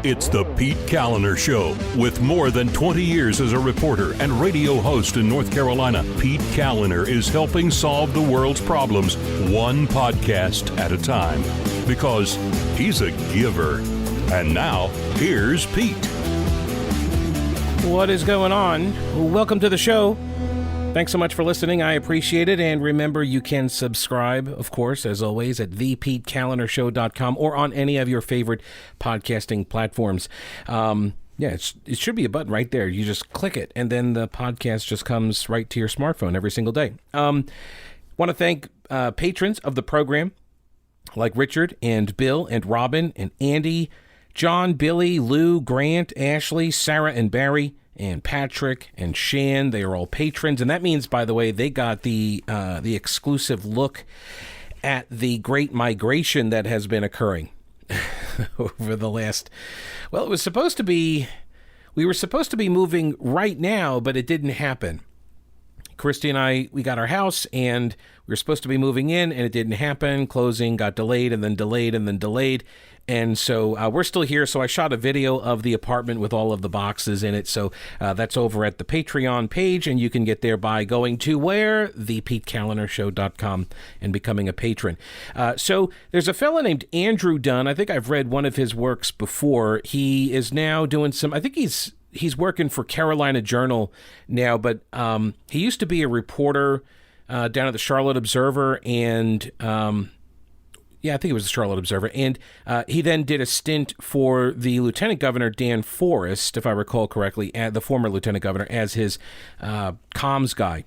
It's the Pete Kaliner Show. With more than 20 years as a reporter and radio host in North Carolina, Pete Kaliner is helping solve the world's problems one podcast at a time. Because he's a giver. And now, here's Pete. What is going on? Welcome to the show. Thanks so much for listening. I appreciate it. And remember, you can subscribe, of course, as always, at thepetekalinershow.com or on any of your favorite podcasting platforms. It should be a button right there. You just click it, and then the podcast just comes right to your smartphone every single day. Want to thank patrons of the program, like Richard and Bill and Robin and Andy, John, Billy, Lou, Grant, Ashley, Sarah, and Barry, and Patrick and Shan. They are all patrons, and that means, by the way, they got the exclusive look at the great migration that has been occurring over the last. Well, we were supposed to be moving right now, but it didn't happen. Christy and I, we got our house, and we were supposed to be moving in, and it didn't happen. Closing got delayed, and then delayed, and then delayed. And so we're still here. So I shot a video of the apartment with all of the boxes in it. So that's over at the Patreon page, and you can get there by going to where? thepetekalinershow.com and becoming a patron. So there's a fella named Andrew Dunn. I think I've read one of his works before. He is now doing some, I think he's working for Carolina Journal now, but he used to be a reporter down at the Charlotte Observer, and I think it was the Charlotte Observer, and he then did a stint for the Lieutenant Governor Dan Forest, if I recall correctly, the former Lieutenant Governor, as his comms guy.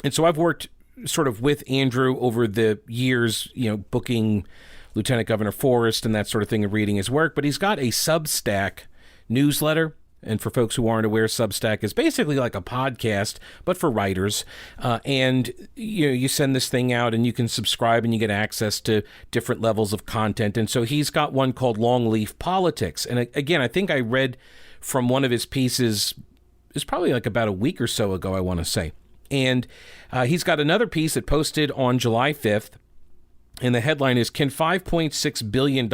And so I've worked sort of with Andrew over the years, booking Lieutenant Governor Forest and that sort of thing, and reading his work, but he's got a Substack newsletter. And for folks who aren't aware, Substack is basically like a podcast, but for writers. And you send this thing out, and you can subscribe, and you get access to different levels of content. And so he's got one called Longleaf Politics. And again, I think I read from one of his pieces, it's probably like about a week or so ago, I want to say. And he's got another piece that posted on July 5th. And the headline is, Can $5.6 billion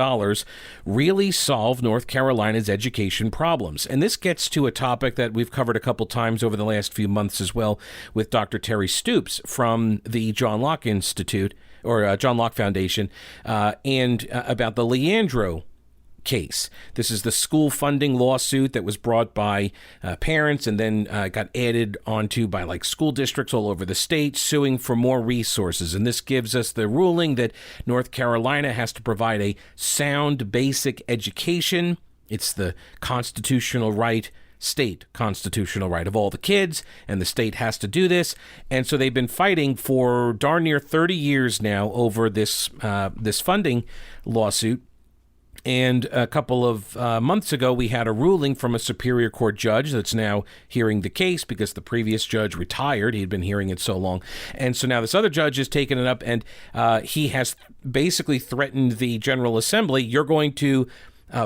really solve North Carolina's education problems? And this gets to a topic that we've covered a couple times over the last few months as well with Dr. Terry Stoops from the John Locke Institute, or John Locke Foundation, and about the Leandro case. This is the school funding lawsuit that was brought by parents and then got added onto by school districts all over the state, suing for more resources. And this gives us the ruling that North Carolina has to provide a sound basic education. It's the constitutional right, state constitutional right of all the kids, and the state has to do this. And so they've been fighting for darn near 30 years now over this funding lawsuit. And a couple of months ago, we had a ruling from a Superior Court judge that's now hearing the case because the previous judge retired. He'd been hearing it so long. And so now this other judge has taken it up, and he has basically threatened the General Assembly. You're going to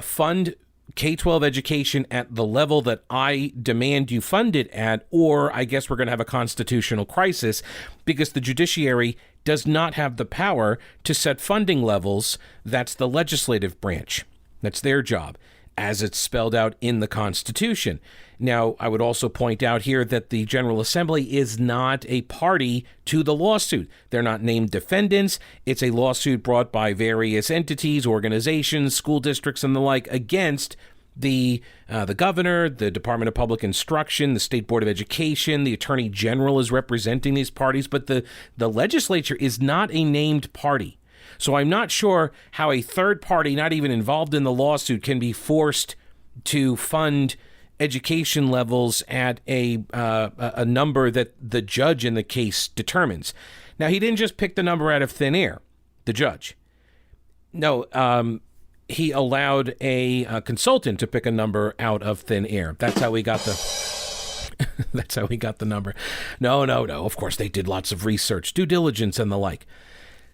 fund K-12 education at the level that I demand you fund it at, or I guess we're going to have a constitutional crisis because the judiciary does not have the power to set funding levels. That's the legislative branch. That's their job, as it's spelled out in the Constitution. Now, I would also point out here that the General Assembly is not a party to the lawsuit. They're not named defendants. It's a lawsuit brought by various entities, organizations, school districts, and the like against the governor, the Department of Public Instruction, the State Board of Education. The Attorney General is representing these parties, but the legislature is not a named party. So I'm not sure how a third party, not even involved in the lawsuit, can be forced to fund education levels at a number that the judge in the case determines. Now, he didn't just pick the number out of thin air, the judge. No, he allowed a consultant to pick a number out of thin air. That's how we got the that's how we got the number. No. Of course, they did lots of research, due diligence, and the like.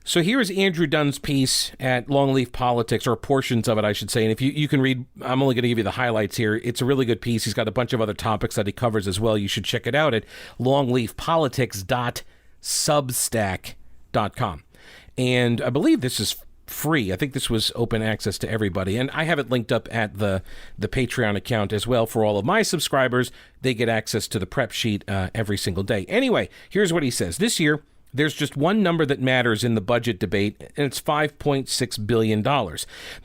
So here is Andrew Dunn's piece at Longleaf Politics, or portions of it, I should say. And if you can read, I'm only going to give you the highlights here. It's a really good piece. He's got a bunch of other topics that he covers as well. You should check it out at longleafpolitics.substack.com. And I believe this is free. I think this was open access to everybody. And I have it linked up at the Patreon account as well for all of my subscribers. They get access to the prep sheet every single day. Anyway, here's what he says. This year, there's just one number that matters in the budget debate, and it's $5.6 billion.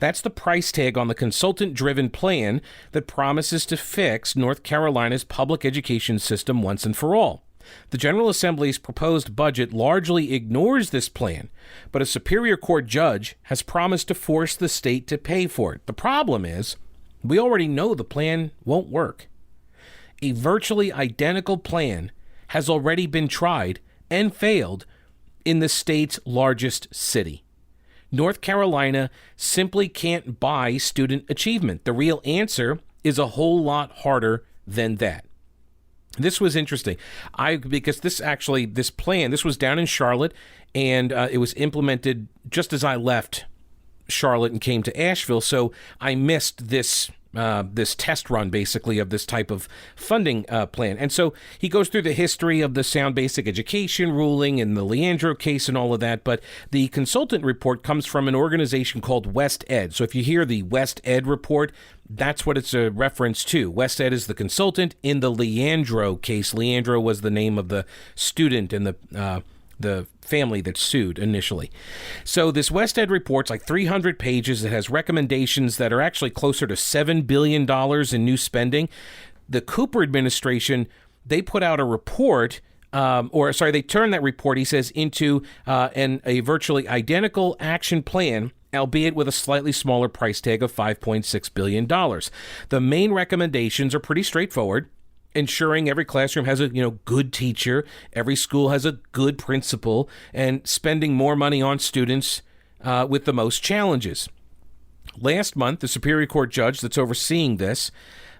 That's the price tag on the consultant-driven plan that promises to fix North Carolina's public education system once and for all. The General Assembly's proposed budget largely ignores this plan, but a Superior Court judge has promised to force the state to pay for it. The problem is, we already know the plan won't work. A virtually identical plan has already been tried and failed in the state's largest city. North Carolina simply can't buy student achievement. The real answer is a whole lot harder than that. This was interesting. Because this plan was down in Charlotte, and it was implemented just as I left Charlotte and came to Asheville. So I missed this test run, basically, of this type of funding plan. And so he goes through the history of the Sound Basic Education ruling and the Leandro case and all of that. But the consultant report comes from an organization called West Ed. So if you hear the West Ed report, that's what it's a reference to. West Ed is the consultant in the Leandro case. Leandro was the name of the student and the family that sued initially. So this West Ed report's like 300 pages. It has recommendations that are actually closer to $7 billion in new spending. The Cooper administration, they put out a report, they turned that report, he says, into a virtually identical action plan, albeit with a slightly smaller price tag of $5.6 billion. The main recommendations are pretty straightforward. Ensuring every classroom has a good teacher, every school has a good principal, and spending more money on students with the most challenges. Last month, the Superior Court judge that's overseeing this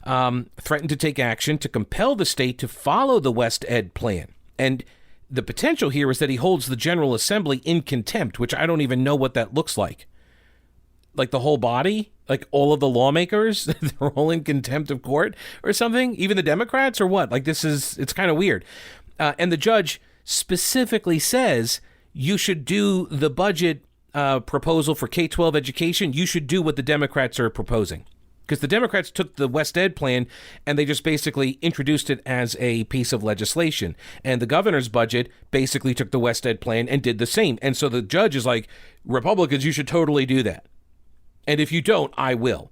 threatened to take action to compel the state to follow the West Ed plan. And the potential here is that he holds the General Assembly in contempt, which I don't even know what that looks like. Like the whole body? Like all of the lawmakers? They're all in contempt of court or something? Even the Democrats or what? Like it's kind of weird. And the judge specifically says you should do the budget proposal for K-12 education. You should do what the Democrats are proposing. Because the Democrats took the West Ed plan and they just basically introduced it as a piece of legislation. And the governor's budget basically took the West Ed plan and did the same. And so the judge is like, Republicans, you should totally do that. And if you don't, I will.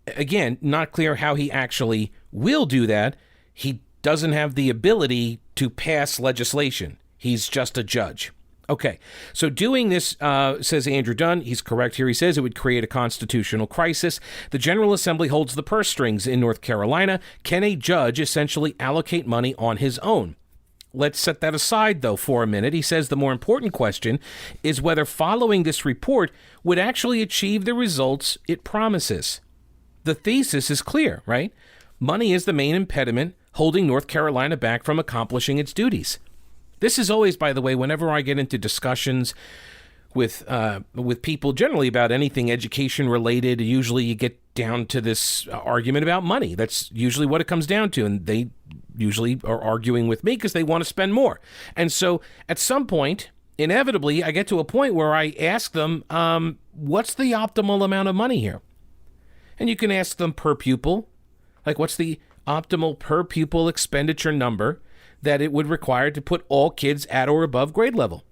Again, not clear how he actually will do that. He doesn't have the ability to pass legislation. He's just a judge. Okay, so doing this, says Andrew Dunn, he's correct here. He says it would create a constitutional crisis. The General Assembly holds the purse strings in North Carolina. Can a judge essentially allocate money on his own? Let's set that aside, though, for a minute. He says the more important question is whether following this report would actually achieve the results it promises. The thesis is clear, right? Money is the main impediment holding North Carolina back from accomplishing its duties. This is always, by the way, whenever I get into discussions with people generally about anything education related, usually you get down to this argument about money. That's usually what it comes down to. And they usually are arguing with me because they want to spend more. And so at some point, inevitably, I get to a point where I ask them, what's the optimal amount of money here? And you can ask them per pupil, like what's the optimal per pupil expenditure number that it would require to put all kids at or above grade level?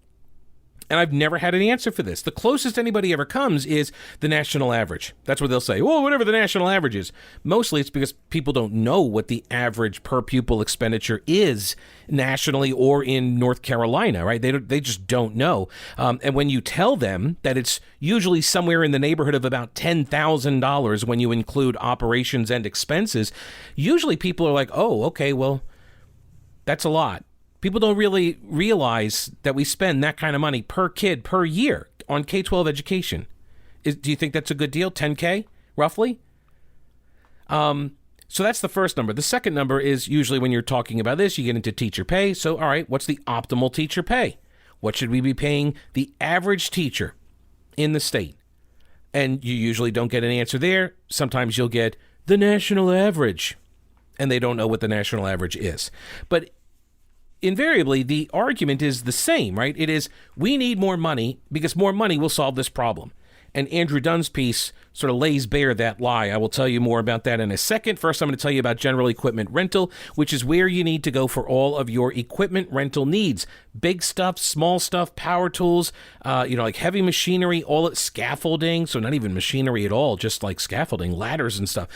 And I've never had an answer for this. The closest anybody ever comes is the national average. That's what they'll say. Well, whatever the national average is. Mostly it's because people don't know what the average per pupil expenditure is nationally or in North Carolina, right? They just don't know. And when you tell them that it's usually somewhere in the neighborhood of about $10,000 when you include operations and expenses, usually people are like, oh, okay, well, that's a lot. People don't really realize that we spend that kind of money per kid per year on K-12 education. Do you think that's a good deal? 10K, roughly? So that's the first number. The second number is usually when you're talking about this, you get into teacher pay. So, all right, what's the optimal teacher pay? What should we be paying the average teacher in the state? And you usually don't get an answer there. Sometimes you'll get the national average, and they don't know what the national average is. But invariably, the argument is the same, right? It is, we need more money because more money will solve this problem. And Andrew Dunn's piece sort of lays bare that lie. I will tell you more about that in a second. First, I'm going to tell you about General Equipment Rental, which is where you need to go for all of your equipment rental needs. Big stuff, small stuff, power tools, like heavy machinery, all scaffolding. So not even machinery at all, just like scaffolding, ladders and stuff.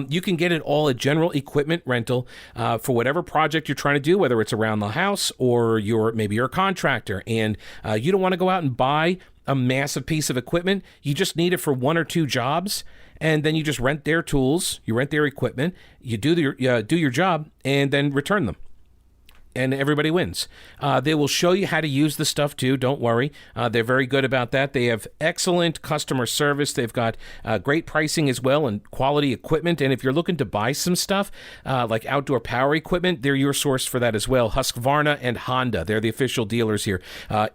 You can get it all at General Equipment Rental for whatever project you're trying to do, whether it's around the house or maybe you're a contractor and you don't want to go out and buy a massive piece of equipment. You just need it for one or two jobs, and then you just rent their tools, you rent their equipment, you do your job, and then return them. And everybody wins. They will show you how to use the stuff too. Don't worry. They're very good about that. They have excellent customer service. They've got great pricing as well and quality equipment. And if you're looking to buy some stuff like outdoor power equipment, they're your source for that as well. Husqvarna and Honda. They're the official dealers here.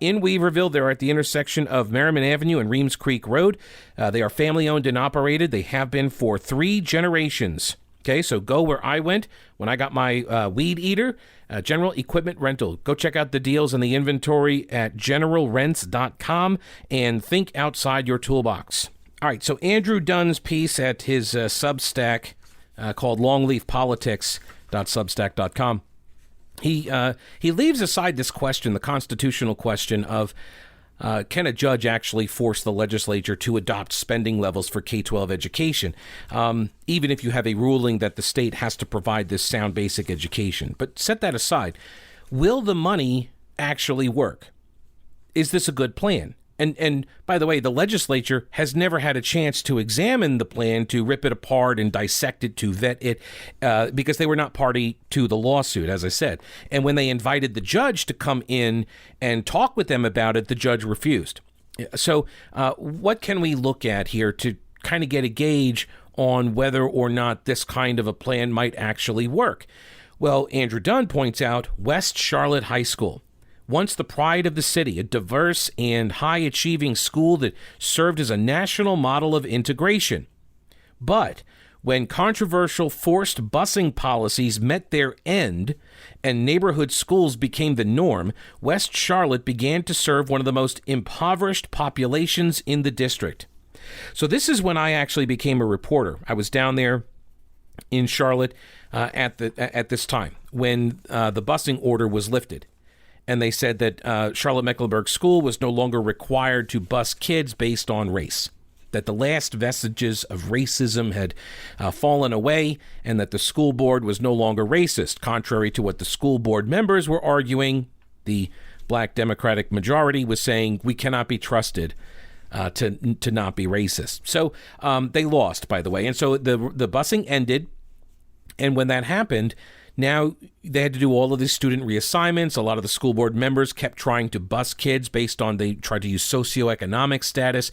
In Weaverville, they're at the intersection of Merriman Avenue and Reams Creek Road. They are family owned and operated. They have been for 3 generations. Okay, so go where I went when I got my weed eater, General Equipment Rental. Go check out the deals and the inventory at generalrents.com and think outside your toolbox. All right, so Andrew Dunn's piece at his Substack called longleafpolitics.substack.com. He leaves aside this question, the constitutional question of can a judge actually force the legislature to adopt spending levels for K-12 education, even if you have a ruling that the state has to provide this sound basic education? But set that aside. Will the money actually work? Is this a good plan? And by the way, the legislature has never had a chance to examine the plan, to rip it apart and dissect it, to vet it, because they were not party to the lawsuit, as I said. And when they invited the judge to come in and talk with them about it, the judge refused. So what can we look at here to kind of get a gauge on whether or not this kind of a plan might actually work? Well, Andrew Dunn points out West Charlotte High School. Once the pride of the city, a diverse and high-achieving school that served as a national model of integration. But when controversial forced busing policies met their end and neighborhood schools became the norm, West Charlotte began to serve one of the most impoverished populations in the district. So this is when I actually became a reporter. I was down there in Charlotte at this time when the busing order was lifted. And they said that Charlotte-Mecklenburg School was no longer required to bus kids based on race, that the last vestiges of racism had fallen away, and that the school board was no longer racist, contrary to what the school board members were arguing. The black Democratic majority was saying we cannot be trusted to not be racist. So they lost, by the way. And so the busing ended, and when that happened, now they had to do all of these student reassignments. A lot of the school board members kept trying to bus kids based on, they tried to use socioeconomic status.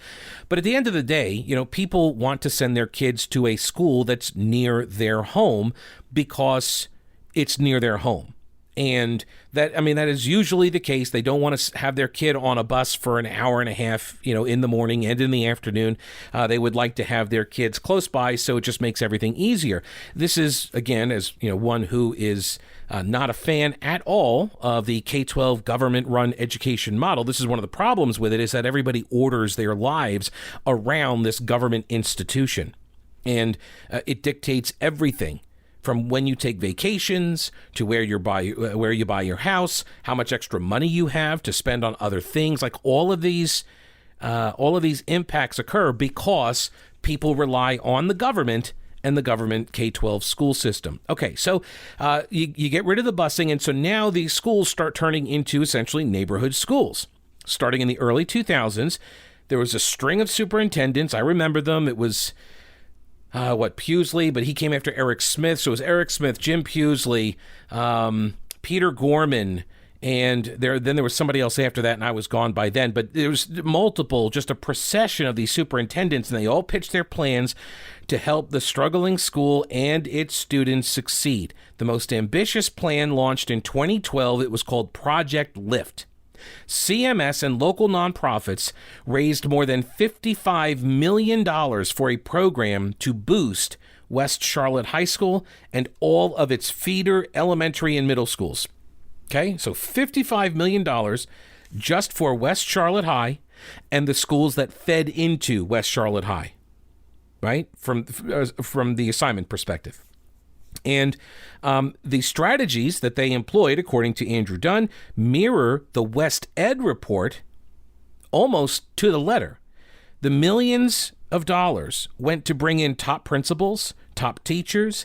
But at the end of the day, people want to send their kids to a school that's near their home because it's near their home. And that is usually the case. They don't want to have their kid on a bus for an hour and a half, in the morning and in the afternoon. They would like to have their kids close by, so it just makes everything easier. This is, again, as one who is not a fan at all of the K-12 government-run education model. This is one of the problems with it, is that everybody orders their lives around this government institution, and it dictates everything. From when you take vacations to where you buy your house, how much extra money you have to spend on other things, like all of these impacts occur because people rely on the government and the government K-12 school system. Okay, so you get rid of the busing, and so now these schools start turning into essentially neighborhood schools. Starting in the early 2000s, there was a string of superintendents. I remember them. It was Pewsley, but he came after Eric Smith. So it was Eric Smith, Jim Pewsley, Peter Gorman, and then there was somebody else after that, and I was gone by then. But there was just a procession of these superintendents, and they all pitched their plans to help the struggling school and its students succeed. The most ambitious plan launched in 2012. It was called Project Lift. CMS and local nonprofits raised more than $55 million for a program to boost West Charlotte High School and all of its feeder elementary and middle schools. Okay, so $55 million just for West Charlotte High, and the schools that fed into West Charlotte High, right? From the assignment perspective. And the strategies that they employed, according to Andrew Dunn, mirror the West Ed report almost to the letter. The millions of dollars went to bring in top principals, top teachers,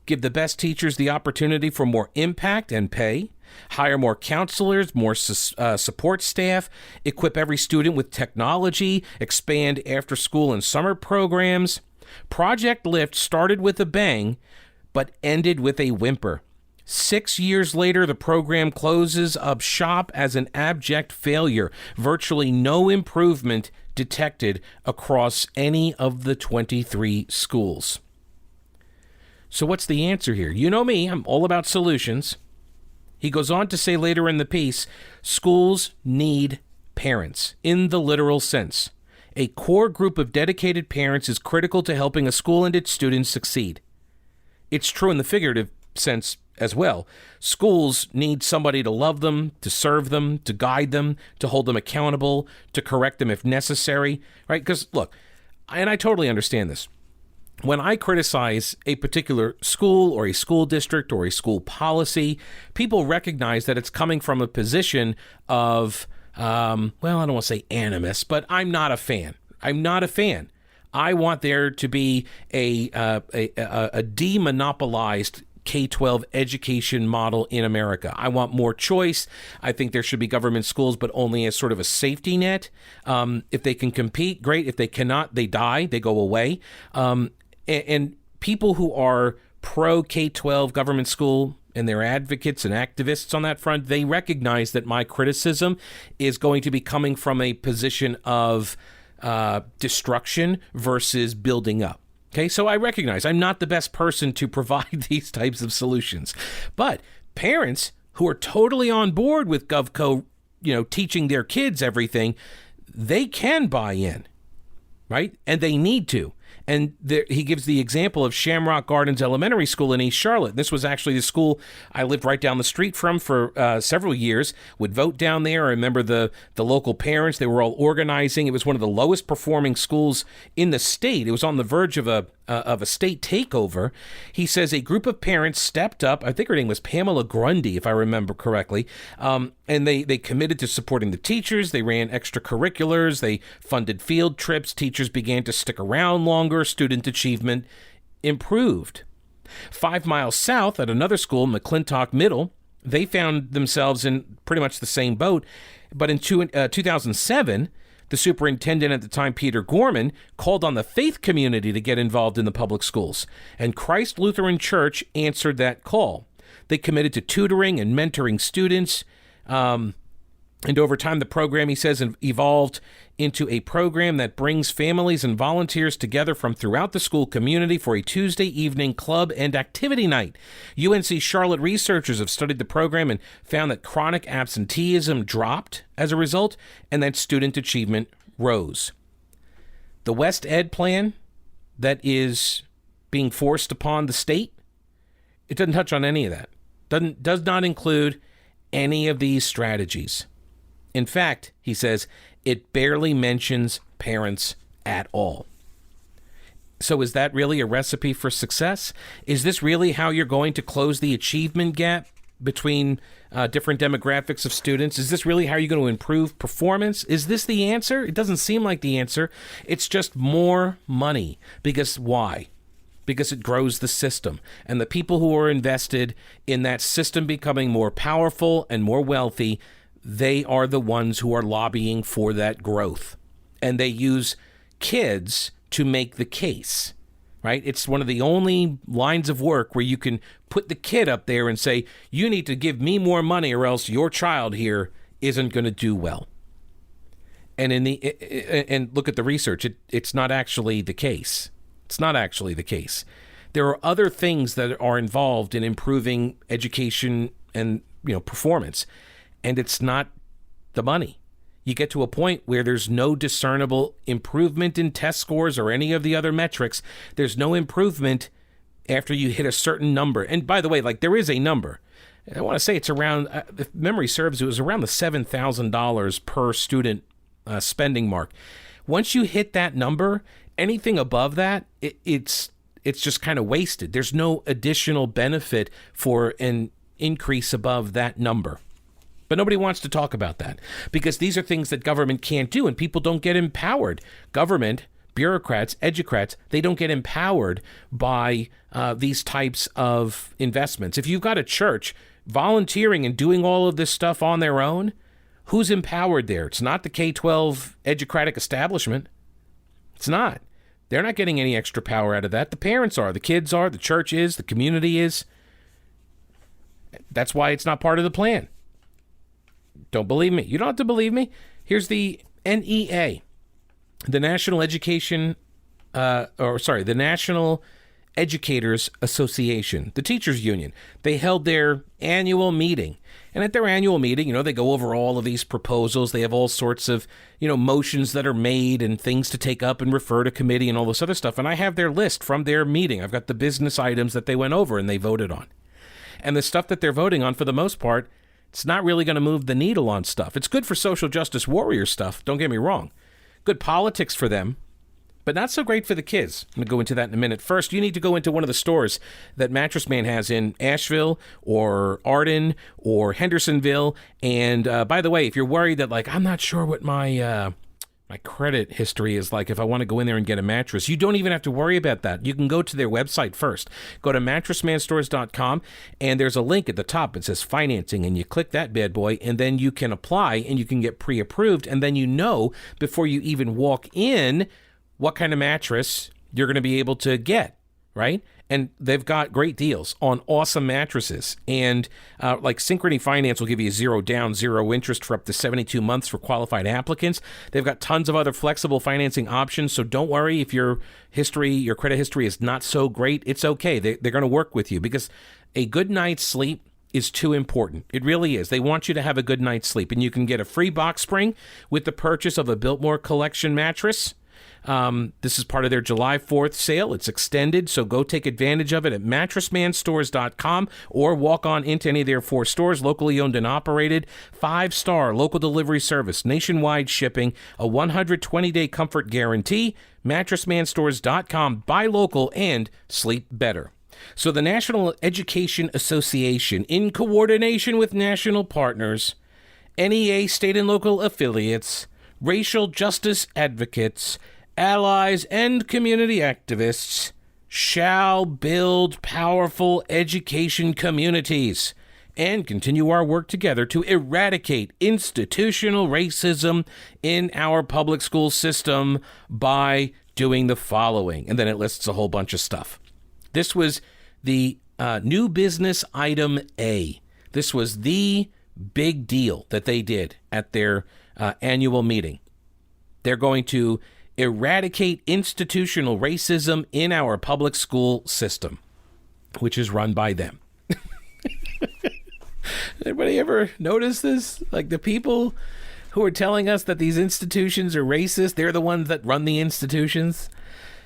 give the best teachers the opportunity for more impact and pay, hire more counselors, more support staff, equip every student with technology, expand after-school and summer programs. Project Lift started with a bang, but ended with a whimper. 6 years later, the program closes up shop as an abject failure. Virtually no improvement detected across any of the 23 schools. So what's the answer here? You know me, I'm all about solutions. He goes on to say later in the piece, schools need parents, in the literal sense. A core group of dedicated parents is critical to helping a school and its students succeed. It's true in the figurative sense as well. Schools need somebody to love them, to serve them, to guide them, to hold them accountable, to correct them if necessary, right? Because, look, and I totally understand this. When I criticize a particular school or a school district or a school policy, people recognize that it's coming from a position of, well, I don't want to say animus, but I'm not a fan. I'm not a fan. I want there to be a demonopolized K-12 education model in America. I want more choice. I think there should be government schools, but only as sort of a safety net. If they can compete, great. If they cannot, they die. They go away. And people who are pro K-12 government school and they're advocates and activists on that front, they recognize that my criticism is going to be coming from a position of destruction versus building up. Okay, so I recognize I'm not the best person to provide these types of solutions. But parents who are totally on board with GovCo, teaching their kids everything, they can buy in, right? And they need to. And he gives the example of Shamrock Gardens Elementary School in East Charlotte. This was actually the school I lived right down the street from for several years, would vote down there. I remember the local parents, they were all organizing. It was one of the lowest performing schools in the state. It was on the verge of a state takeover. He says a group of parents stepped up. I think her name was Pamela Grundy, if I remember correctly. And they committed to supporting the teachers. They ran extracurriculars. They funded field trips. Teachers began to stick around longer. Student achievement improved. 5 miles south at another school, McClintock Middle, they found themselves in pretty much the same boat. But in 2007, the superintendent at the time, Peter Gorman, called on the faith community to get involved in the public schools. And Christ Lutheran Church answered that call. They committed to tutoring and mentoring students. And over time, the program, he says, evolved into a program that brings families and volunteers together from throughout the school community for a Tuesday evening club and activity night. UNC Charlotte researchers have studied the program and found that chronic absenteeism dropped as a result and that student achievement rose. The West Ed plan that is being forced upon the state, it doesn't touch on any of that. Does not include any of these strategies. In fact, he says, it barely mentions parents at all. So is that really a recipe for success? Is this really how you're going to close the achievement gap between different demographics of students? Is this really how you're going to improve performance? Is this the answer? It doesn't seem like the answer. It's just more money. Because why? Because it grows the system. And the people who are invested in that system becoming more powerful and more wealthy, they are the ones who are lobbying for that growth. And they use kids to make the case, right? It's one of the only lines of work where you can put the kid up there and say, you need to give me more money or else your child here isn't going to do well. And and look at the research. It's not actually the case. It's not actually the case. There are other things that are involved in improving education and performance. And it's not the money. You get to a point where there's no discernible improvement in test scores or any of the other metrics. There's no improvement after you hit a certain number. And by the way, there is a number. I want to say it's around, if memory serves, it was around the $7,000 per student spending mark. Once you hit that number, anything above that, it's just kind of wasted. There's no additional benefit for an increase above that number. But nobody wants to talk about that because these are things that government can't do, and people don't get empowered. Government, bureaucrats, educrats, they don't get empowered by these types of investments. If you've got a church volunteering and doing all of this stuff on their own, who's empowered there? It's not the K-12 educratic establishment. It's not. They're not getting any extra power out of that. The parents are, the kids are, the church is, the community is. That's why it's not part of the plan. Don't believe me. You don't have to believe me. Here's the NEA, the National National Educators Association, the teachers union. They held their annual meeting. And at their annual meeting, they go over all of these proposals. They have all sorts of, motions that are made and things to take up and refer to committee and all this other stuff. And I have their list from their meeting. I've got the business items that they went over and they voted on. And the stuff that they're voting on, for the most part, it's not really going to move the needle on stuff. It's good for social justice warrior stuff, don't get me wrong. Good politics for them, but not so great for the kids. I'm going to go into that in a minute. First, you need to go into one of the stores that Mattress Man has in Asheville or Arden or Hendersonville. And by the way, if you're worried that, I'm not sure what my credit history is like if I want to go in there and get a mattress, you don't even have to worry about that. You can go to their website first. Go to mattressmanstores.com, and there's a link at the top. It says financing, and you click that bad boy, and then you can apply, and you can get pre-approved, and then before you even walk in what kind of mattress you're going to be able to get, right? And they've got great deals on awesome mattresses. And Synchrony Finance will give you 0 down, 0 interest for up to 72 months for qualified applicants. They've got tons of other flexible financing options. So don't worry if your credit history is not so great. It's okay. They're going to work with you because a good night's sleep is too important. It really is. They want you to have a good night's sleep. And you can get a free box spring with the purchase of a Biltmore Collection mattress. This is part of their July 4th sale. It's extended, so go take advantage of it at mattressmanstores.com or walk on into any of their 4 stores, locally owned and operated, 5-star local delivery service, nationwide shipping, a 120-day comfort guarantee. Mattressmanstores.com. Buy local and sleep better. So the National Education Association, in coordination with national partners, NEA state and local affiliates, racial justice advocates, allies, and community activists, shall build powerful education communities and continue our work together to eradicate institutional racism in our public school system by doing the following. And then it lists a whole bunch of stuff. This was the new business item A. This was the big deal that they did at their annual meeting. They're going to eradicate institutional racism in our public school system, which is run by them. Anybody ever notice this? The people who are telling us that these institutions are racist, they're the ones that run the institutions.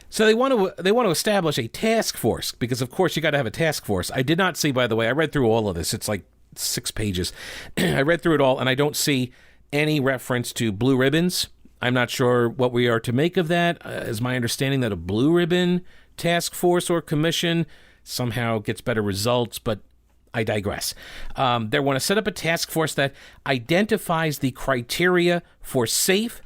So they want to establish a task force because, of course, you got to have a task force. I did not see, by the way, I read through all of this. It's 6 pages. I read through it all, and I don't see any reference to blue ribbons. I'm not sure what we are to make of that. Is my understanding that a blue ribbon task force or commission somehow gets better results, but I digress. They want to set up a task force that identifies the criteria for safe,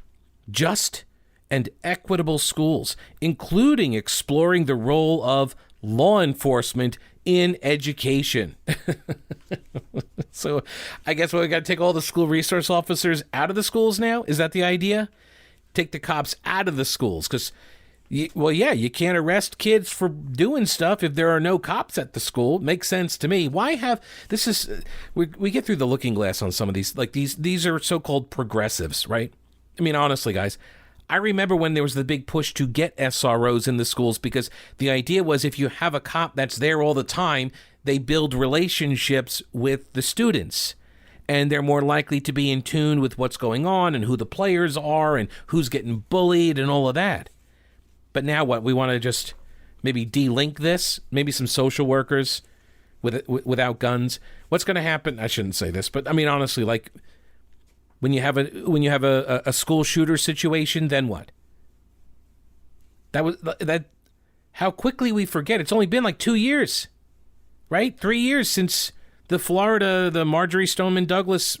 just, and equitable schools, including exploring the role of law enforcement in education. So I guess we got to take all the school resource officers out of the schools now? Is that the idea? Take the cops out of the schools because, you can't arrest kids for doing stuff if there are no cops at the school. Makes sense to me. Why have this is we get through the looking glass on some of these. These are so-called progressives, right? I mean, honestly, guys, I remember when there was the big push to get SROs in the schools because the idea was if you have a cop that's there all the time, they build relationships with the students. And they're more likely to be in tune with what's going on and who the players are and who's getting bullied and all of that. But now what? We want to just maybe de-link this? Maybe some social workers without guns? What's going to happen? I shouldn't say this, but I mean, honestly, When you have a school shooter situation, then what? That how quickly we forget. It's only been like 2 years, right? 3 years since the Marjorie Stoneman Douglas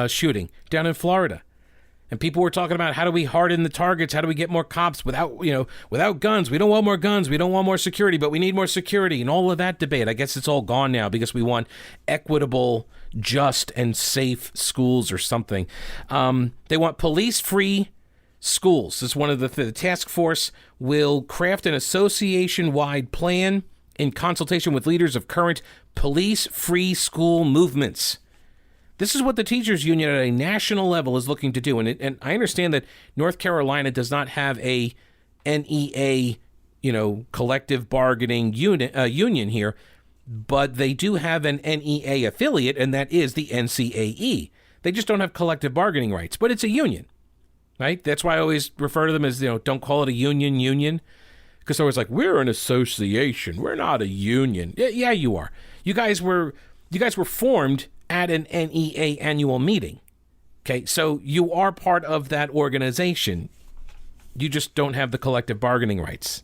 shooting down in Florida. And people were talking about, how do we harden the targets? How do we get more cops without guns? We don't want more guns. We don't want more security, but we need more security. And all of that debate, I guess it's all gone now because we want equitable, just, and safe schools or something. They want police-free schools. This is one of the task force will craft an association-wide plan in consultation with leaders of current police-free school movements. This is what the teachers union at a national level is looking to do. And I understand that North Carolina does not have a NEA, collective bargaining union here, but they do have an NEA affiliate, and that is the NCAE. They just don't have collective bargaining rights, but it's a union, right? That's why I always refer to them as, don't call it a union, because they're always like, we're an association. We're not a union. Yeah, you are. You guys were formed at an NEA annual meeting. Okay, so you are part of that organization. You just don't have the collective bargaining rights.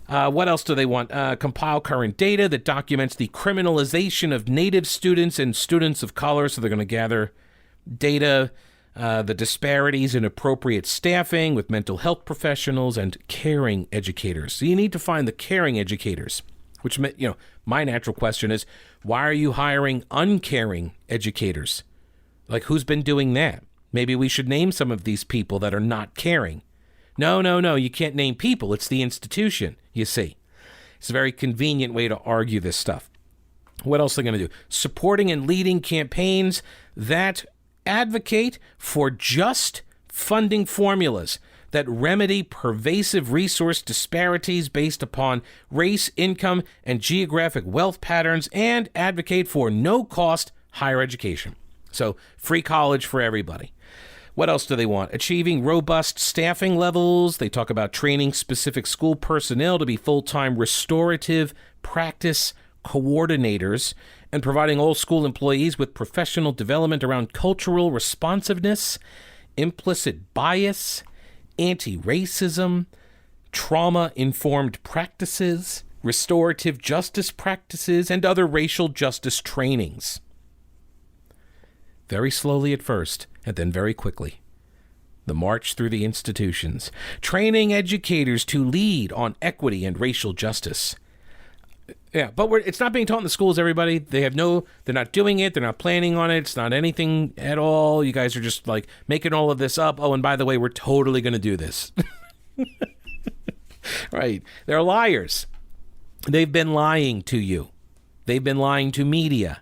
What else do they want? Compile current data that documents the criminalization of Native students and students of color. So they're going to gather data, the disparities in appropriate staffing with mental health professionals and caring educators. So you need to find the caring educators, which, my natural question is, why are you hiring uncaring educators? Like, who's been doing that? Maybe we should name some of these people that are not caring. No, you can't name people. It's the institution, you see. It's a very convenient way to argue this stuff. What else are they going to do? Supporting and leading campaigns that advocate for just funding formulas that remedy pervasive resource disparities based upon race, income, and geographic wealth patterns, and advocate for no-cost higher education. So, free college for everybody. What else do they want? Achieving robust staffing levels. They talk about training specific school personnel to be full-time restorative practice coordinators and providing all school employees with professional development around cultural responsiveness, implicit bias, anti-racism, trauma-informed practices, restorative justice practices, and other racial justice trainings. Very slowly at first, and then very quickly. The march through the institutions. Training educators to lead on equity and racial justice. Yeah, but it's not being taught in the schools, everybody. They're not doing it. They're not planning on it. It's not anything at all. You guys are just like making all of this up. Oh, and by the way, we're totally going to do this. Right. They're liars. They've been lying to you. They've been lying to media.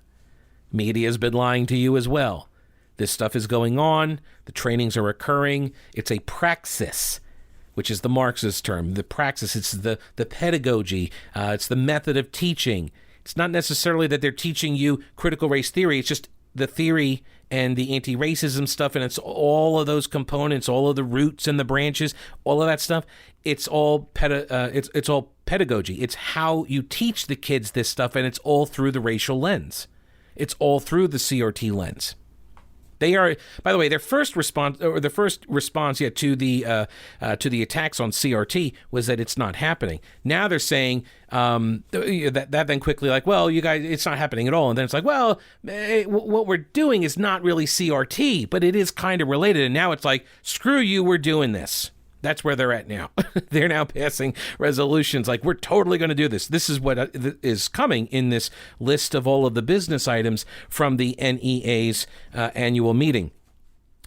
Media's been lying to you as well. This stuff is going on. The trainings are occurring. It's a praxis, which is the Marxist term. The praxis, it's the pedagogy. It's the method of teaching. It's not necessarily that they're teaching you critical race theory. It's just the theory and the anti-racism stuff, and it's all of those components, all of the roots and the branches, all of that stuff. It's all it's all pedagogy. It's how you teach the kids this stuff, and it's all through the racial lens. It's all through the CRT lens. They are, by the way, their first response to the attacks on CRT was that it's not happening. Now they're saying that then quickly, like, well, you guys, it's not happening at all. And then it's like, well, what we're doing is not really CRT, but it is kind of related. And now it's like, screw you, we're doing this. That's where they're at now. They're now passing resolutions like, we're totally going to do this. This is what is coming in this list of all of the business items from the NEA's annual meeting.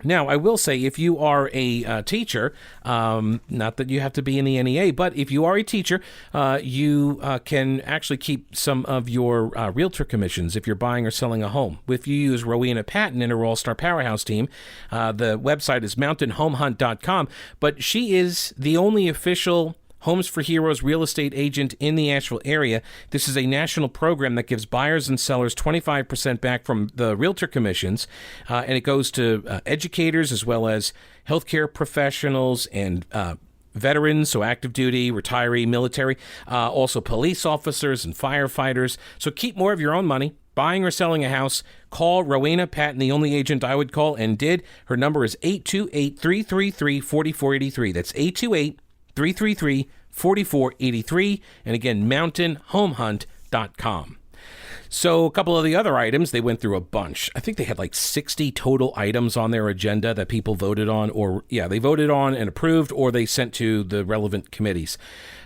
Now, I will say, if you are a teacher, not that you have to be in the NEA, but if you are a teacher, you can actually keep some of your realtor commissions if you're buying or selling a home. If you use Rowena Patton in her All-Star Powerhouse team, the website is mountainhomehunt.com, but she is the only official Homes for Heroes real estate agent in the Asheville area. This is a national program that gives buyers and sellers 25% back from the realtor commissions, and it goes to educators as well as healthcare professionals and veterans, so active duty, retiree, military, also police officers and firefighters. So keep more of your own money buying or selling a house, call Rowena Patton, the only agent I would call, and did. Her number is 828-333-4483. That's 828-333-4483. And again, mountainhomehunt.com. So a couple of the other items, they went through a bunch. I think they had like 60 total items on their agenda that people voted on, they voted on and approved, or they sent to the relevant committees.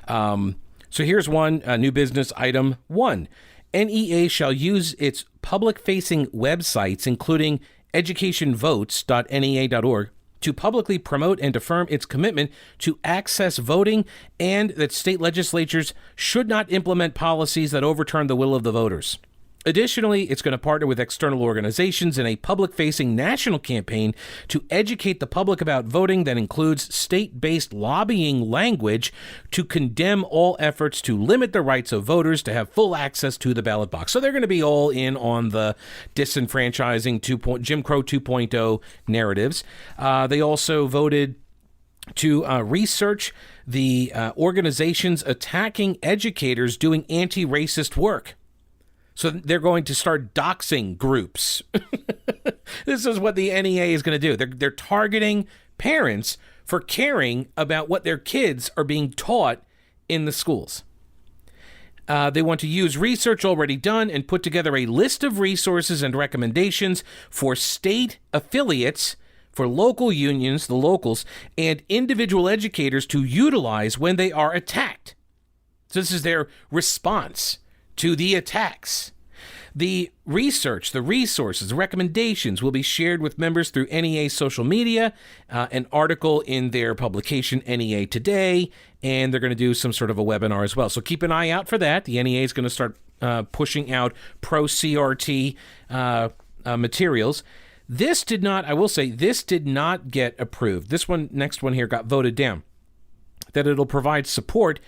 So here's one, new business item 1. NEA shall use its public-facing websites, including educationvotes.nea.org, to publicly promote and affirm its commitment to access voting, and that state legislatures should not implement policies that overturn the will of the voters. Additionally, it's going to partner with external organizations in a public-facing national campaign to educate the public about voting that includes state-based lobbying language to condemn all efforts to limit the rights of voters to have full access to the ballot box. So they're going to be all in on the disenfranchising Jim Crow 2.0 narratives. They also voted to research the organizations attacking educators doing anti-racist work. So they're going to start doxing groups. This is what the NEA is going to do. They're targeting parents for caring about what their kids are being taught in the schools. They want to use research already done and put together a list of resources and recommendations for state affiliates, for local unions, the locals, and individual educators to utilize when they are attacked. So this is their response to the attacks. The research, the resources, the recommendations will be shared with members through NEA social media, an article in their publication NEA Today, and they're going to do some sort of a webinar as well. So keep an eye out for that. The NEA is going to start pushing out pro-CRT materials. This did not get approved. This one, next one here, got voted down. That it'll provide support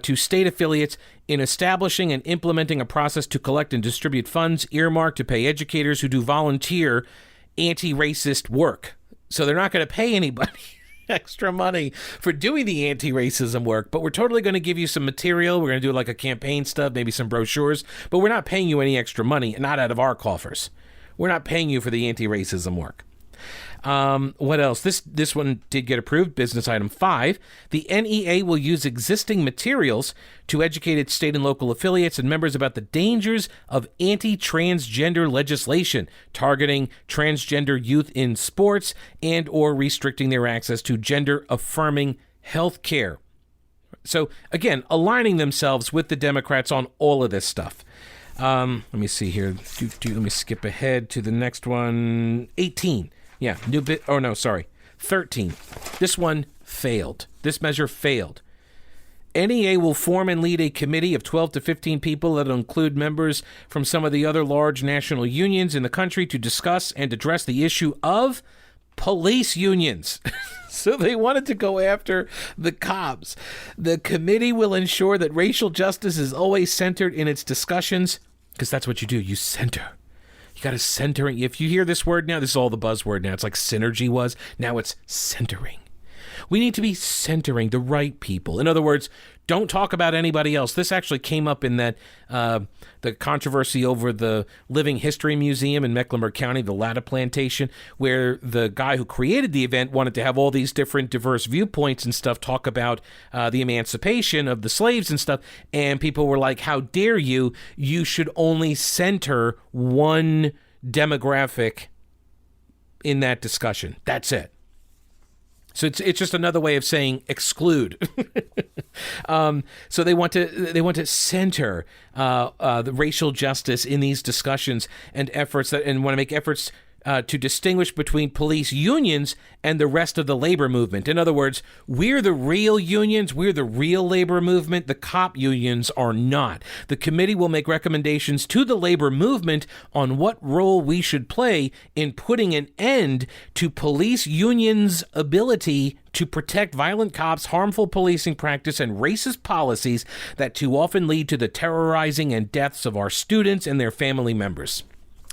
to state affiliates in establishing and implementing a process to collect and distribute funds earmarked to pay educators who do volunteer anti-racist work. So they're not going to pay anybody extra money for doing the anti-racism work, but we're totally going to give you some material. We're going to do like a campaign stuff, maybe some brochures, but we're not paying you any extra money, not out of our coffers. We're not paying you for the anti-racism work. What else? This one did get approved. Business item 5. The NEA will use existing materials to educate its state and local affiliates and members about the dangers of anti-transgender legislation targeting transgender youth in sports and or restricting their access to gender-affirming health care. So, again, aligning themselves with the Democrats on all of this stuff. Let me see here. Let me skip ahead to the next one. 18. Yeah, 13. This one failed. This measure failed. NEA will form and lead a committee of 12 to 15 people that will include members from some of the other large national unions in the country to discuss and address the issue of police unions. So they wanted to go after the cops. The committee will ensure that racial justice is always centered in its discussions, because that's what you do. You center. You got to center. If you hear this word now, this is all the buzzword now. It's like synergy was. Now it's centering. We need to be centering the right people. In other words, don't talk about anybody else. This actually came up in that the controversy over the Living History Museum in Mecklenburg County, the Latta Plantation, where the guy who created the event wanted to have all these different diverse viewpoints and stuff talk about the emancipation of the slaves and stuff. And people were like, how dare you? You should only center one demographic in that discussion. That's it. So it's just another way of saying exclude. So they want to center the racial justice in these discussions and efforts and want to make efforts to distinguish between police unions and the rest of the labor movement. In other words, we're the real unions, we're the real labor movement, the cop unions are not. The committee will make recommendations to the labor movement on what role we should play in putting an end to police unions' ability to protect violent cops, harmful policing practice, and racist policies that too often lead to the terrorizing and deaths of our students and their family members.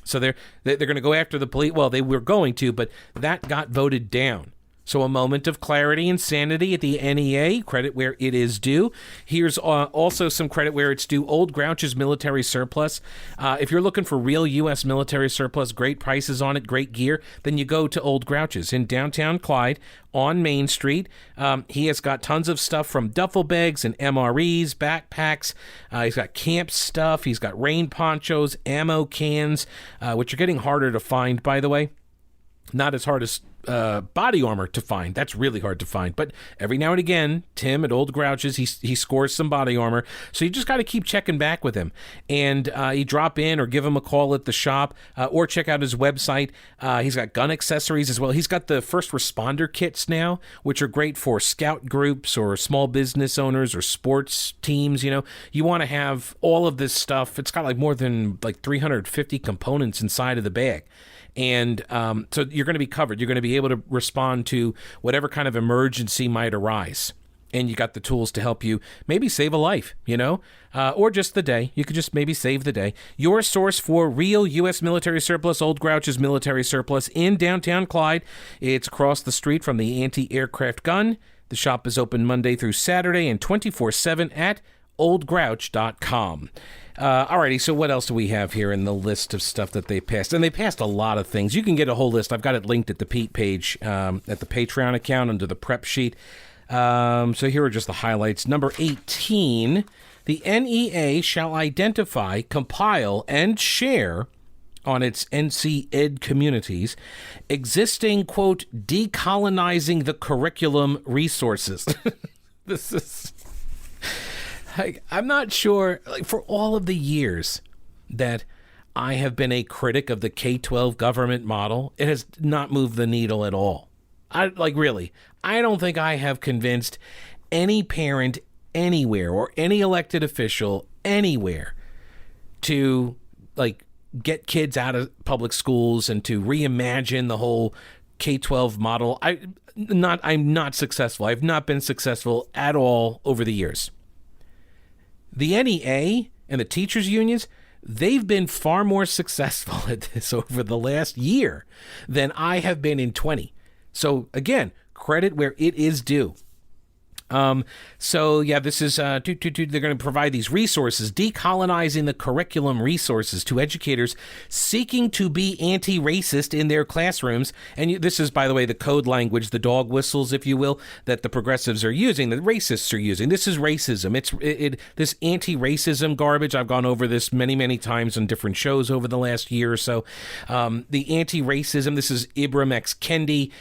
So they're going to go after the police. Well, they were going to, but that got voted down. So a moment of clarity and sanity at the NEA, credit where it is due. Here's also some credit where it's due. Old Grouch's military surplus. If you're looking for real U.S. military surplus, great prices on it, great gear, then you go to Old Grouch's in downtown Clyde on Main Street. He has got tons of stuff from duffel bags and MREs, backpacks. He's got camp stuff. He's got rain ponchos, ammo cans, which are getting harder to find, by the way. Not as hard as body armor to find. That's really hard to find. But every now and again, Tim at Old Grouch's, he scores some body armor. So you just got to keep checking back with him. And you drop in or give him a call at the shop or check out his website. He's got gun accessories as well. He's got the first responder kits now, which are great for scout groups or small business owners or sports teams. You know, you want to have all of this stuff. It's got like more than like 350 components inside of the bag. And so you're going to be covered. You're going to be able to respond to whatever kind of emergency might arise. And you got the tools to help you maybe save a life, you know, or just the day. You could just maybe save the day. Your source for real U.S. military surplus, Old Grouch's military surplus in downtown Clyde. It's across the street from the anti-aircraft gun. The shop is open Monday through Saturday and 24/7 at oldgrouch.com. Alrighty, so what else do we have here in the list of stuff that they passed? And they passed a lot of things. You can get a whole list. I've got it linked at the Pete page, at the Patreon account under the prep sheet. So here are just the highlights. Number 18, the NEA shall identify, compile, and share on its NC Ed communities existing, quote, decolonizing the curriculum resources. This is... I'm not sure, like, for all of the years that I have been a critic of the K-12 government model, it has not moved the needle at all. Really, I don't think I have convinced any parent anywhere or any elected official anywhere to, like, get kids out of public schools and to reimagine the whole K-12 model. I'm not successful. I've not been successful at all over the years. The NEA and the teachers' unions, they've been far more successful at this over the last year than I have been in 20. So, again, credit where it is due. This is, they're going to provide these resources, decolonizing the curriculum resources to educators seeking to be anti-racist in their classrooms. And this is, by the way, the code language, the dog whistles, if you will, that the progressives are using, that racists are using. This is racism. This anti-racism garbage. I've gone over this many, many times on different shows over the last year or so. The anti-racism, this is Ibram X. Kendi,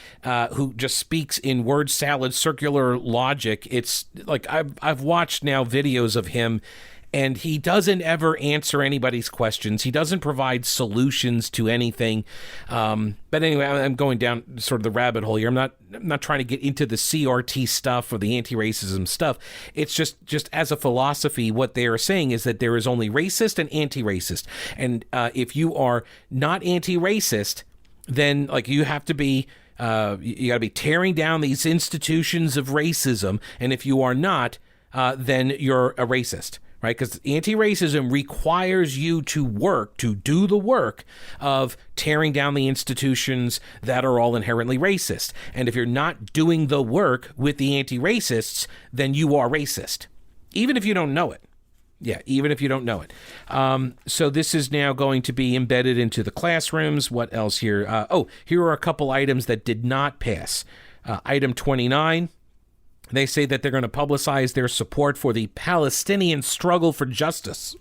who just speaks in word salad, circular logic. It's like I've watched now videos of him, and he doesn't ever answer anybody's questions. He doesn't provide solutions to anything. But anyway, I'm going down sort of the rabbit hole here. I'm not trying to get into the CRT stuff or the anti-racism stuff. It's just as a philosophy, what they are saying is that there is only racist and anti-racist. And if you are not anti-racist, then like you have to be. You got to be tearing down these institutions of racism, and if you are not, then you're a racist, right? Because anti-racism requires you to do the work of tearing down the institutions that are all inherently racist. And if you're not doing the work with the anti-racists, then you are racist, even if you don't know it. Yeah, even if you don't know it. So this is now going to be embedded into the classrooms. What else here? Here are a couple items that did not pass. Item 29, they say that they're going to publicize their support for the Palestinian struggle for justice.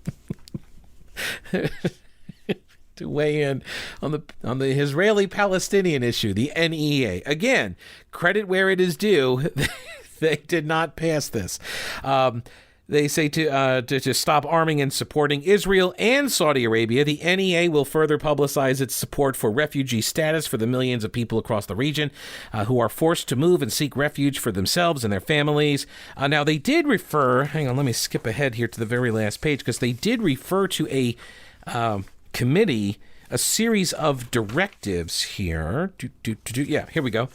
To weigh in on the Israeli-Palestinian issue, the NEA. Again, credit where it is due. They did not pass this. They say to stop arming and supporting Israel and Saudi Arabia. The NEA will further publicize its support for refugee status for the millions of people across the region who are forced to move and seek refuge for themselves and their families. Now, they did refer, hang on, let me skip ahead here to the very last page, because they did refer to a committee, a series of directives here. Yeah, here we go.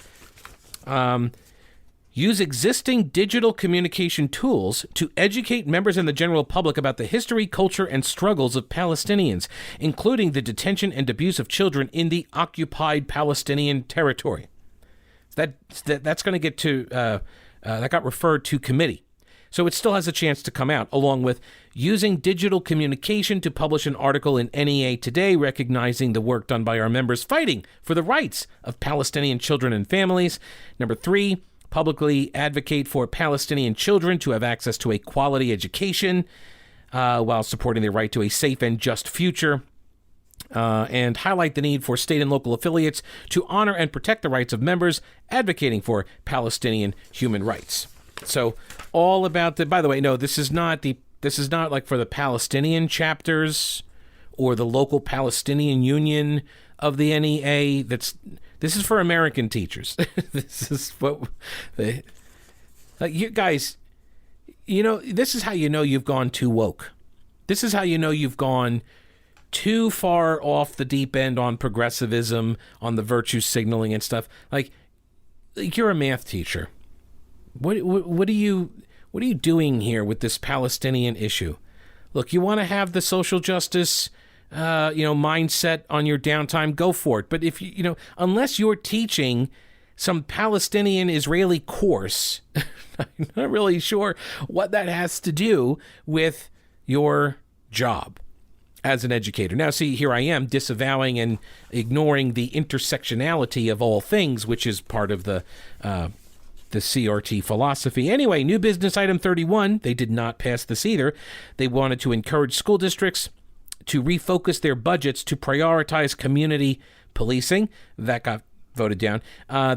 Use existing digital communication tools to educate members and the general public about the history, culture, and struggles of Palestinians, including the detention and abuse of children in the occupied Palestinian territory. That's going to get to that got referred to committee. So it still has a chance to come out, along with using digital communication to publish an article in NEA Today recognizing the work done by our members fighting for the rights of Palestinian children and families. Number 3, publicly advocate for Palestinian children to have access to a quality education while supporting their right to a safe and just future. And highlight the need for state and local affiliates to honor and protect the rights of members advocating for Palestinian human rights. So all about by the way, no, this is not like for the Palestinian chapters or the local Palestinian union of the NEA. This is for American teachers. This is what you guys, this is how you know you've gone too woke. This is how you know you've gone too far off the deep end on progressivism, on the virtue signaling and stuff. Like you're a math teacher. What are you doing here with this Palestinian issue? Look, you want to have the social justice, mindset on your downtime, go for it. But if unless you're teaching some Palestinian Israeli course, I'm not really sure what that has to do with your job as an educator. Now, see, here I am disavowing and ignoring the intersectionality of all things, which is part of the CRT philosophy. Anyway, new business item 31. They did not pass this either. They wanted to encourage school districts to refocus their budgets to prioritize community policing. That got voted down.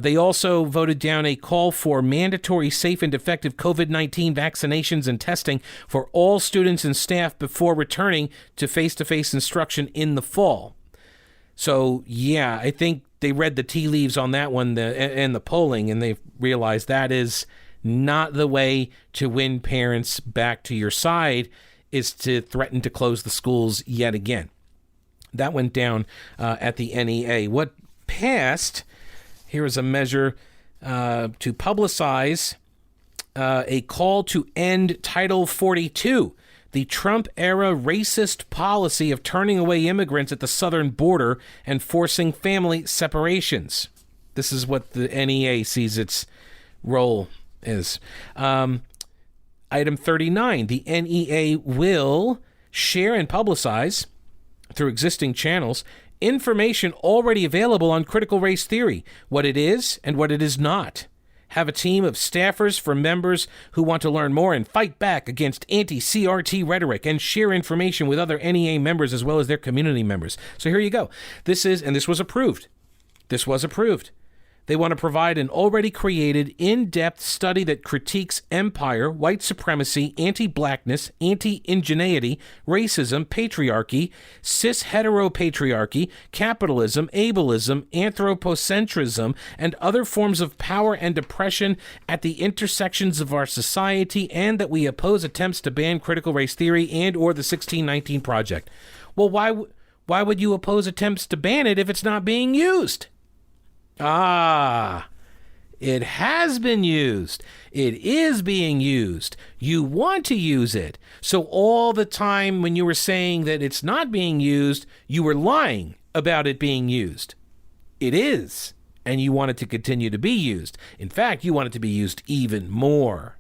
They also voted down a call for mandatory safe and effective COVID-19 vaccinations and testing for all students and staff before returning to face-to-face instruction in the fall. So, yeah, I think they read the tea leaves on that one and the polling, and they realized that is not the way to win parents back to your side, is to threaten to close the schools yet again. That went down at the NEA. What passed, here is a measure to publicize a call to end Title 42, the Trump-era racist policy of turning away immigrants at the southern border and forcing family separations. This is what the NEA sees its role is. Item 39, the NEA will share and publicize, through existing channels, information already available on critical race theory, what it is and what it is not. Have a team of staffers for members who want to learn more and fight back against anti-CRT rhetoric and share information with other NEA members as well as their community members. So here you go. This was approved. This was approved. They want to provide an already created, in-depth study that critiques empire, white supremacy, anti-blackness, anti-indigeneity, racism, patriarchy, cis-heteropatriarchy, capitalism, ableism, anthropocentrism, and other forms of power and oppression at the intersections of our society, and that we oppose attempts to ban critical race theory and or the 1619 Project. Well, why would you oppose attempts to ban it if it's not being used? It has been used. It is being used. You want to use it. So all the time when you were saying that it's not being used, you were lying about it being used. It is. And you want it to continue to be used. In fact, you want it to be used even more.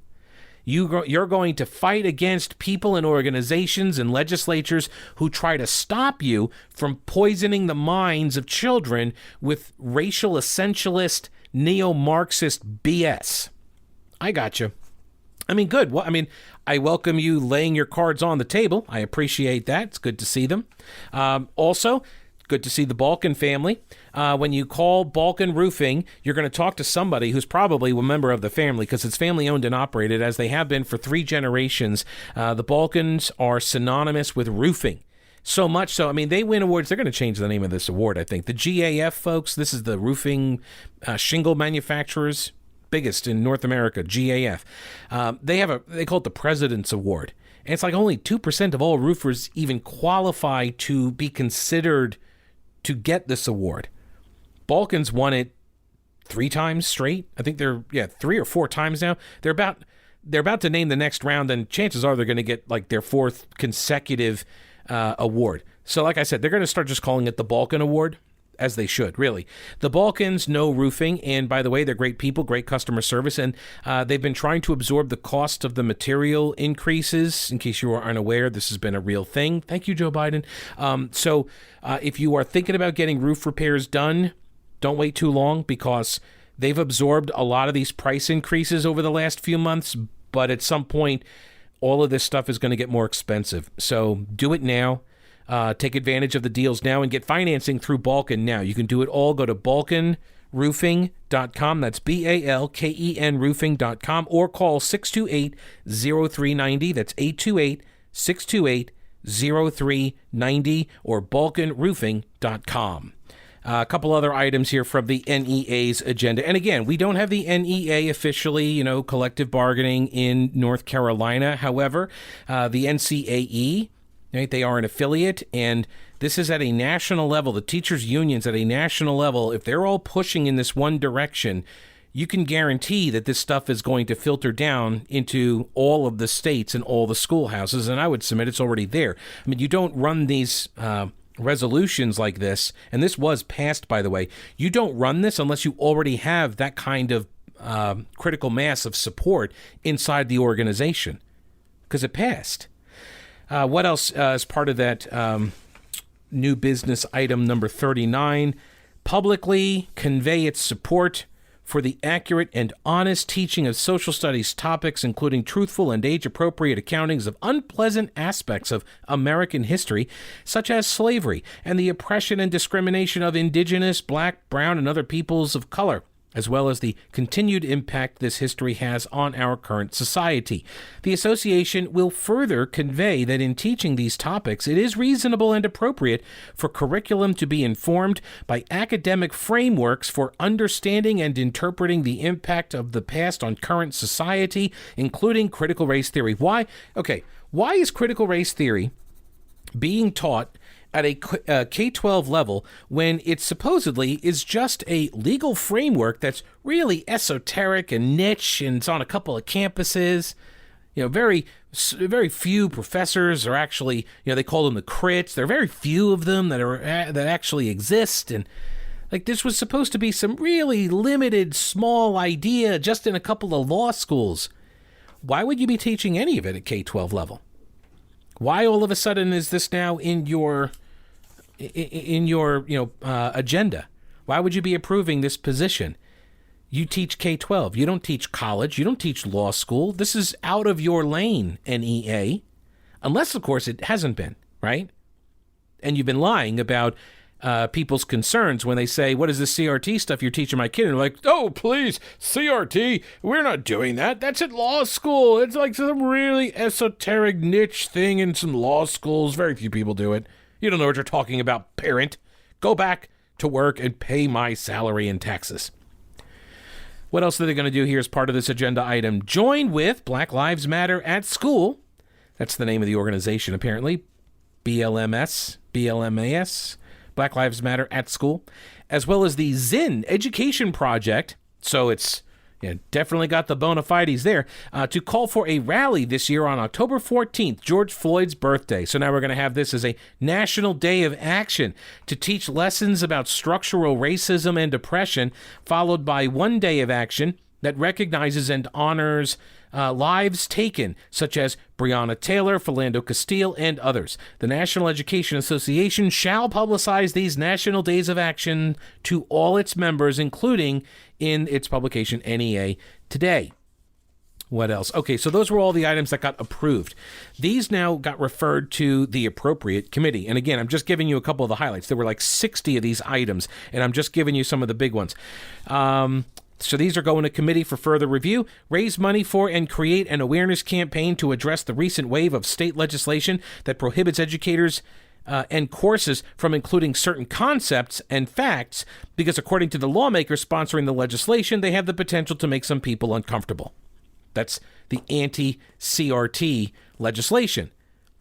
You're going to fight against people and organizations and legislatures who try to stop you from poisoning the minds of children with racial essentialist, neo-Marxist BS. I got you. I mean, good. Well, I mean, I welcome you laying your cards on the table. I appreciate that. It's good to see them. Also, good to see the Balkan family. When you call Balkan Roofing, you're going to talk to somebody who's probably a member of the family because it's family owned and operated, as they have been for 3 generations. The Balkans are synonymous with roofing. So much so, I mean, they win awards. They're going to change the name of this award, I think. The GAF folks, this is the roofing shingle manufacturers, biggest in North America, GAF. They call it the President's Award. And it's like only 2% of all roofers even qualify to be considered to get this award. Balkans won it 3 times straight. I think they're 3 or 4 times now. They're about to name the next round, and chances are they're going to get like their 4th consecutive award. So like I said, they're going to start just calling it the Balkan Award. as they should, really. The Balkans know roofing, and by the way, they're great people, great customer service, and they've been trying to absorb the cost of the material increases. In case you aren't aware, this has been a real thing. Thank you, Joe Biden. So if you are thinking about getting roof repairs done, don't wait too long, because they've absorbed a lot of these price increases over the last few months, but at some point, all of this stuff is going to get more expensive. So do it now. Take advantage of the deals now and get financing through Balkan now. You can do it all. Go to balkanroofing.com. That's BALKEN roofing.com, or call 628-0390. That's 828-628-0390, or balkanroofing.com. A couple other items here from the NEA's agenda. And again, we don't have the NEA officially, collective bargaining in North Carolina. However, the NCAE, right, they are an affiliate, and this is at a national level. The teachers' unions at a national level, if they're all pushing in this one direction, you can guarantee that this stuff is going to filter down into all of the states and all the schoolhouses. And I would submit it's already there. I mean, you don't run these resolutions like this, and this was passed, by the way. You don't run this unless you already have that kind of critical mass of support inside the organization, because it passed. What else is part of that new business item number 39? Publicly convey its support for the accurate and honest teaching of social studies topics, including truthful and age-appropriate accountings of unpleasant aspects of American history, such as slavery and the oppression and discrimination of indigenous, black, brown, and other peoples of color, as well as the continued impact this history has on our current society. The association will further convey that in teaching these topics, it is reasonable and appropriate for curriculum to be informed by academic frameworks for understanding and interpreting the impact of the past on current society, including critical race theory. Why? Okay, why is critical race theory being taught at a K-12 level when it supposedly is just a legal framework that's really esoteric and niche, and it's on a couple of campuses? Very few professors are actually, they call them the crits. There are very few of them that actually exist, and like this was supposed to be some really limited, small idea just in a couple of law schools. Why would you be teaching any of it at K-12 level? Why all of a sudden is this now in your agenda? Why would you be approving this position? You teach K-12. You don't teach college. You don't teach law school. This is out of your lane, NEA. Unless, of course, it hasn't been, right? And you've been lying about people's concerns when they say, what is this CRT stuff you're teaching my kid? And they're like, oh, please, CRT, we're not doing that. That's at law school. It's like some really esoteric niche thing in some law schools. Very few people do it. You don't know what you're talking about, parent. Go back to work and pay my salary and taxes. What else are they going to do here as part of this agenda item? Join with Black Lives Matter at School. That's the name of the organization, apparently. BLMAS. Black Lives Matter at School, as well as the Zinn Education Project. So it's definitely got the bona fides there, to call for a rally this year on October 14th, George Floyd's birthday. So now we're going to have this as a national day of action to teach lessons about structural racism and oppression, followed by one day of action that recognizes and honors lives taken, such as Breonna Taylor, Philando Castile, and others. The National Education Association shall publicize these national days of action to all its members, including in its publication NEA Today. What else? Okay, so those were all the items that got approved. These now got referred to the appropriate committee. And again, I'm just giving you a couple of the highlights. There were like 60 of these items, and I'm just giving you some of the big ones. So these are going to committee for further review. Raise money for and create an awareness campaign to address the recent wave of state legislation that prohibits educators and courses from including certain concepts and facts, because according to the lawmakers sponsoring the legislation, they have the potential to make some people uncomfortable. That's the anti-CRT legislation,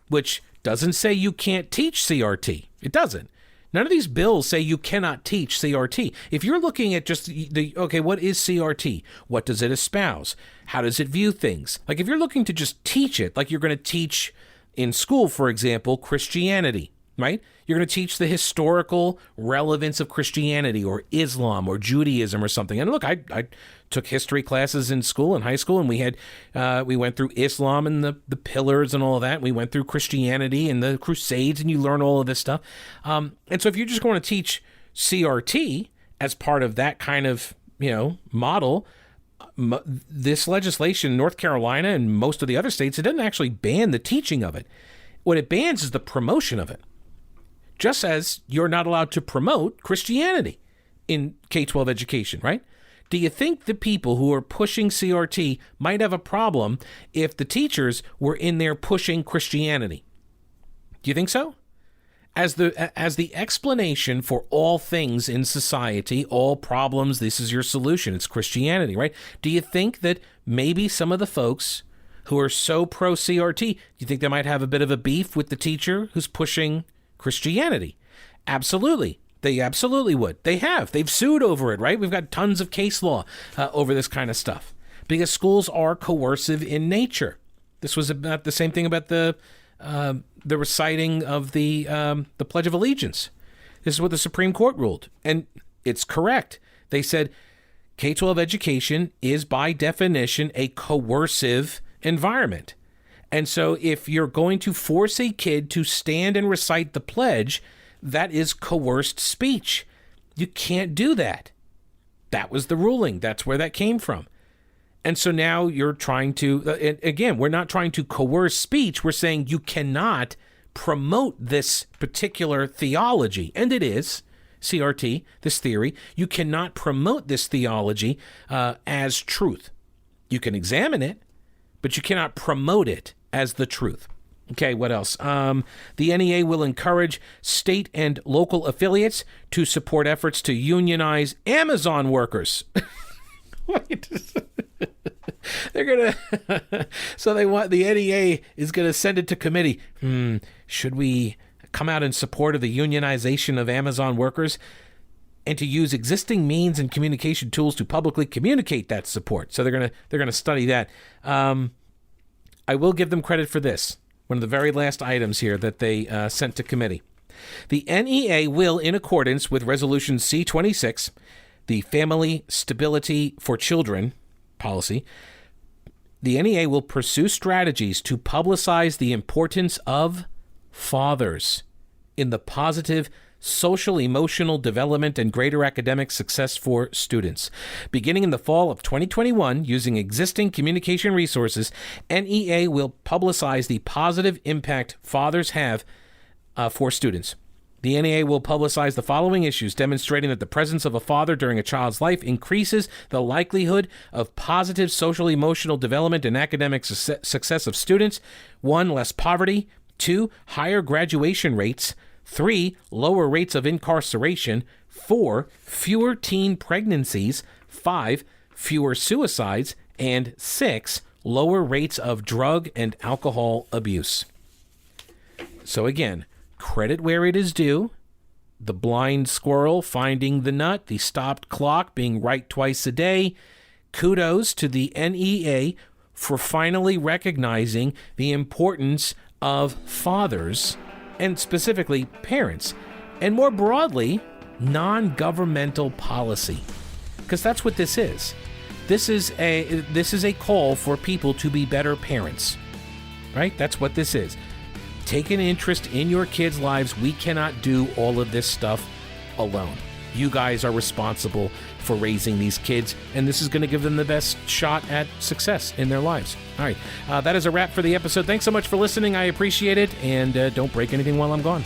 which doesn't say you can't teach CRT. It doesn't. None of these bills say you cannot teach CRT. If you're looking at just what is CRT? What does it espouse? How does it view things? Like if you're looking to just teach it, like you're going to teach in school, for example, Christianity, right? You're going to teach the historical relevance of Christianity or Islam or Judaism or something. And look, I took history classes in school, in high school, and we went through Islam and the pillars and all of that. We went through Christianity and the Crusades, and you learn all of this stuff. And so if you're just going to teach CRT as part of that kind of, model, this legislation in North Carolina and most of the other states, it doesn't actually ban the teaching of it. What it bans is the promotion of it. Just as you're not allowed to promote Christianity in K-12 education, right? Do you think the people who are pushing CRT might have a problem if the teachers were in there pushing Christianity? Do you think so? As the explanation for all things in society, all problems, this is your solution. It's Christianity, right? Do you think that maybe some of the folks who are so pro-CRT, do you think they might have a bit of a beef with the teacher who's pushing Christianity? Absolutely. They absolutely would. They have. They've sued over it, right? We've got tons of case law over this kind of stuff because schools are coercive in nature. This was about the same thing about the reciting of the Pledge of Allegiance. This is what the Supreme Court ruled, and it's correct. They said K-12 education is by definition a coercive environment. And so if you're going to force a kid to stand and recite the pledge, that is coerced speech. You can't do that. That was the ruling. That's where that came from. And so now you're trying to, again, we're not trying to coerce speech. We're saying you cannot promote this particular theology. And it is, CRT, this theory. You cannot promote this theology as truth. You can examine it, but you cannot promote it as the truth. Okay, what else? The NEA will encourage state and local affiliates to support efforts to unionize Amazon workers. Wait. They're gonna. So they want the NEA is gonna send it to committee. Should we come out in support of the unionization of Amazon workers and to use existing means and communication tools to publicly communicate that support? So they're gonna study that. I will give them credit for this. One of the very last items here that they sent to committee. The NEA will, in accordance with Resolution C-26, the Family Stability for Children policy, the NEA will pursue strategies to publicize the importance of fathers in the positive social, emotional development and greater academic success for students. Beginning in the fall of 2021, using existing communication resources, NEA will publicize the positive impact fathers have for students. The NEA will publicize the following issues, demonstrating that the presence of a father during a child's life increases the likelihood of positive social, emotional development and academic success of students. 1, less poverty. 2, higher graduation rates. 3, lower rates of incarceration. 4, fewer teen pregnancies. 5, fewer suicides. And 6, lower rates of drug and alcohol abuse. So again, credit where it is due. The blind squirrel finding the nut, the stopped clock being right twice a day. Kudos to the NEA for finally recognizing the importance of fathers, and specifically parents, and more broadly, non-governmental policy. Because that's what this is. This is a call for people to be better parents. Right? That's what this is. Take an interest in your kids' lives. We cannot do all of this stuff alone. You guys are responsible for raising these kids, and this is going to give them the best shot at success in their lives. All right, that is a wrap for the episode. Thanks so much for listening. I appreciate it, and don't break anything while I'm gone.